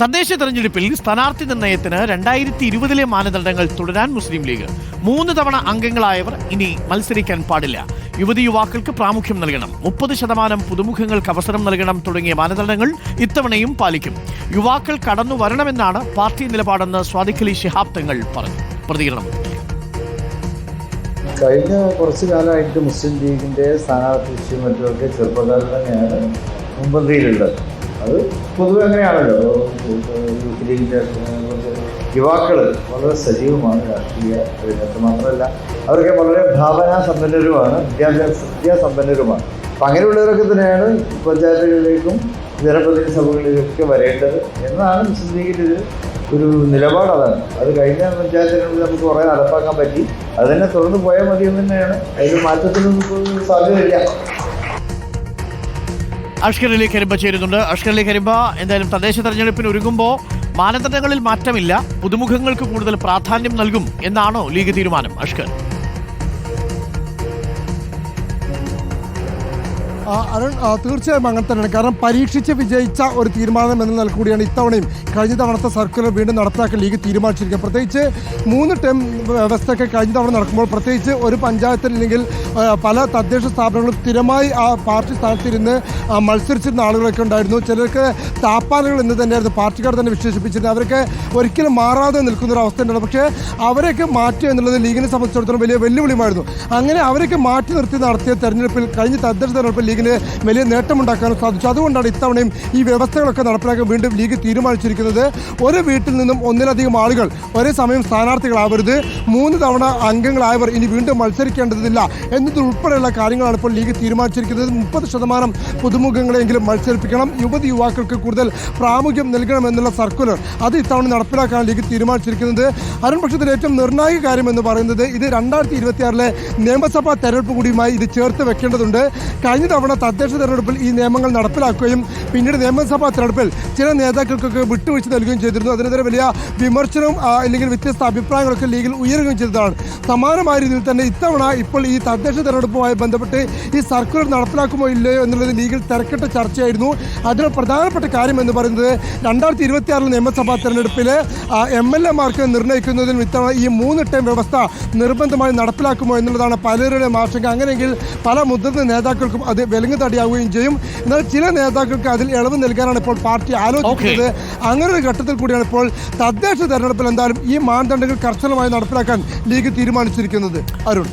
തദ്ദേശ തെരഞ്ഞെടുപ്പിൽ സ്ഥാനാർത്ഥി നിർണയത്തിന് 2020 മാനദണ്ഡങ്ങൾ തുടരാൻ മുസ്ലിം ലീഗ്. 3 തവണ അംഗങ്ങളായവർ ഇനി മത്സരിക്കാൻ പാടില്ല. യുവതി യുവാക്കൾക്ക് പ്രാമുഖ്യം നൽകണം. 30% പുതുമുഖങ്ങൾക്ക് അവസരം നൽകണം തുടങ്ങിയ മാനദണ്ഡങ്ങൾ ഇത്തവണയും പാലിക്കും. യുവാക്കൾ കടന്നു വരണമെന്നാണ് പാർട്ടി നിലപാടെന്ന് സ്വാദിഖ് അലി ശിഹാബ് തങ്ങൾ പറഞ്ഞു. പ്രതികരണം: കഴിഞ്ഞ കുറച്ചു കാലമായിട്ട് മുസ്ലിം ലീഗിൻ്റെ സ്ഥാനാർത്ഥി വിഷയം മറ്റുമൊക്കെ ചെറുപ്പക്കാർ തന്നെയാണ് മുൻപന്തിയിലുള്ളത്. അത് പൊതുവെ അങ്ങനെയാണല്ലോ. യൂത്ത് ലീഗിൻ്റെ യുവാക്കൾ വളരെ സജീവമാണ് രാഷ്ട്രീയ രംഗത്ത്. മാത്രമല്ല അവരൊക്കെ വളരെ ഭാവനാസമ്പന്നരുമാണ്, വിദ്യാസമ്പന്നരുമാണ്. അപ്പം അങ്ങനെയുള്ളവരൊക്കെ തന്നെയാണ് പഞ്ചായത്തുകളിലേക്കും ജനപ്രതിനിധി സഭകളിലേക്കൊക്കെ വരേണ്ടത് എന്നാണ് മുസ്ലിം ലീഗിൻ്റെ ഒരു നിലപാട്. അതാണ്. അത് കഴിഞ്ഞ പഞ്ചായത്തിനുള്ളിൽ നമുക്ക് കുറേ നടപ്പാക്കാൻ പറ്റി. അത് തന്നെ തുടർന്ന് പോയാൽ മതി എന്ന് തന്നെയാണ്. അതിൽ മാറ്റത്തിനൊന്നും സാധ്യതയില്ല. അഷ്കർ അലി കരിമ്പ ചേരുന്നുണ്ട്. അഷ്കർ അലി കരിമ്പ, എന്തായാലും തദ്ദേശ തെരഞ്ഞെടുപ്പിന് ഒരുങ്ങുമ്പോൾ മാനദണ്ഡങ്ങളിൽ മാറ്റമില്ല, പുതുമുഖങ്ങൾക്ക് കൂടുതൽ പ്രാധാന്യം നൽകും എന്നാണോ ലീഗ് തീരുമാനം? അഷ്കർ: അരുൺ, തീർച്ചയായും അങ്ങനെ തന്നെയാണ്. കാരണം പരീക്ഷിച്ച് വിജയിച്ച ഒരു തീരുമാനം എന്ന നില കൂടിയാണ് ഇത്തവണയും കഴിഞ്ഞ തവണത്തെ സർക്കുലർ വീണ്ടും നടപ്പാക്കാൻ ലീഗ് തീരുമാനിച്ചിരിക്കുക. പ്രത്യേകിച്ച് 3 ടേം വ്യവസ്ഥയൊക്കെ കഴിഞ്ഞ തവണ നടക്കുമ്പോൾ, പ്രത്യേകിച്ച് ഒരു പഞ്ചായത്തിൽ അല്ലെങ്കിൽ പല തദ്ദേശ സ്ഥാപനങ്ങളും സ്ഥിരമായി ആ പാർട്ടി സ്ഥാനത്തിരുന്ന് മത്സരിച്ചിരുന്ന ആളുകളൊക്കെ ഉണ്ടായിരുന്നു. ചിലർക്ക് താപ്പാനുകൾ എന്ന് തന്നെയായിരുന്നു പാർട്ടിക്കാർ തന്നെ വിശേഷിപ്പിച്ചിരുന്നത്. അവരൊക്കെ ഒരിക്കലും മാറാതെ നിൽക്കുന്നൊരവസ്ഥ ഉണ്ടായിരുന്നു. പക്ഷേ അവരെയൊക്കെ മാറ്റുക എന്നുള്ളത് ലീഗിനെ സംബന്ധിച്ചിടത്തോളം വലിയ വെല്ലുവിളിയുമായിരുന്നു. അങ്ങനെ അവരൊക്കെ മാറ്റി നിർത്തി നടത്തിയ തെരഞ്ഞെടുപ്പിൽ, കഴിഞ്ഞ തദ്ദേശ തെരഞ്ഞെടുപ്പിൽ ലീഗിന് വലിയ നേട്ടമുണ്ടാക്കാനും സാധിച്ചു. അതുകൊണ്ടാണ് ഇത്തവണയും ഈ വ്യവസ്ഥകളൊക്കെ നടപ്പിലാക്കാൻ വീണ്ടും ലീഗ് തീരുമാനിച്ചിരിക്കുന്നത്. ഒരു വീട്ടിൽ നിന്നും ഒന്നിലധികം ആളുകൾ ഒരേ സമയം സ്ഥാനാർത്ഥികളാവരുത്. 3 തവണ അംഗങ്ങളായവർ ഇനി വീണ്ടും മത്സരിക്കേണ്ടതില്ല എന്നതുൾപ്പെടെയുള്ള കാര്യങ്ങളാണ് ഇപ്പോൾ ലീഗ് തീരുമാനിച്ചിരിക്കുന്നത്. 30% പുതുമുഖങ്ങളെങ്കിലും മത്സരിപ്പിക്കണം, യുവതി യുവാക്കൾക്ക് കൂടുതൽ പ്രാമുഖ്യം നൽകണമെന്നുള്ള സർക്കുലർ അത് ഇത്തവണ നടപ്പിലാക്കാൻ ലീഗ് തീരുമാനിച്ചിരിക്കുന്നത്. അരുൺ, പക്ഷത്തിൽ ഏറ്റവും നിർണായക കാര്യം എന്ന് പറയുന്നത് ഇത് 2026 നിയമസഭാ തെരഞ്ഞെടുപ്പ് കൂടിയുമായി ഇത് ചേർത്ത് വെക്കേണ്ടതുണ്ട്. കഴിഞ്ഞ തവണ തദ്ദേശ തെരഞ്ഞെടുപ്പിൽ ഈ നിയമങ്ങൾ നടപ്പിലാക്കുകയും പിന്നീട് നിയമസഭാ തെരഞ്ഞെടുപ്പിൽ ചില നേതാക്കൾക്കൊക്കെ വിട്ടുവീഴ്ച നൽകുകയും ചെയ്തിരുന്നു. അതിനെതിരെ വലിയ വിമർശനവും അല്ലെങ്കിൽ വ്യത്യസ്ത അഭിപ്രായങ്ങളൊക്കെ ലീഗിൽ ഉയരുകയും ചെയ്തതാണ്. സമാനമായ രീതിയിൽ തന്നെ ഇത്തവണ ഇപ്പോൾ ഈ തദ്ദേശ തെരഞ്ഞെടുപ്പുമായി ബന്ധപ്പെട്ട് ഈ സർക്കുലർ നടപ്പിലാക്കുമോ ഇല്ലയോ എന്നുള്ളത് ലീഗിൽ തിരക്കിട്ട ചർച്ചയായിരുന്നു. അതിൽ പ്രധാനപ്പെട്ട കാര്യം എന്ന് പറയുന്നത് 2026 നിയമസഭാ തെരഞ്ഞെടുപ്പിൽ MLA-മാർക്ക് നിർണ്ണയിക്കുന്നതിനും ഇത്തവണ ഈ 3 ടേം വ്യവസ്ഥ നിർബന്ധമായി നടപ്പിലാക്കുമോ എന്നുള്ളതാണ് പലരുടെയും ആശങ്ക. അങ്ങനെയെങ്കിൽ പല മുതിർന്ന നേതാക്കൾക്കും അത് വിലങ്ങുതടിയാവുകയും ചെയ്യും. എന്നാൽ ചില നേതാക്കൾക്ക് അതിൽ ഇളവ് നൽകാനാണ് ഇപ്പോൾ പാർട്ടി ആലോചിക്കുന്നത്. അങ്ങനെ ഒരു ഘട്ടത്തിൽ കൂടിയാണ് ഇപ്പോൾ തദ്ദേശ തെരഞ്ഞെടുപ്പിൽ എന്തായാലും ഈ മാനദണ്ഡങ്ങൾ കർശനമായി നടപ്പിലാക്കാൻ ലീഗ് തീരുമാനിച്ചിരിക്കുന്നത്. അരുൺ.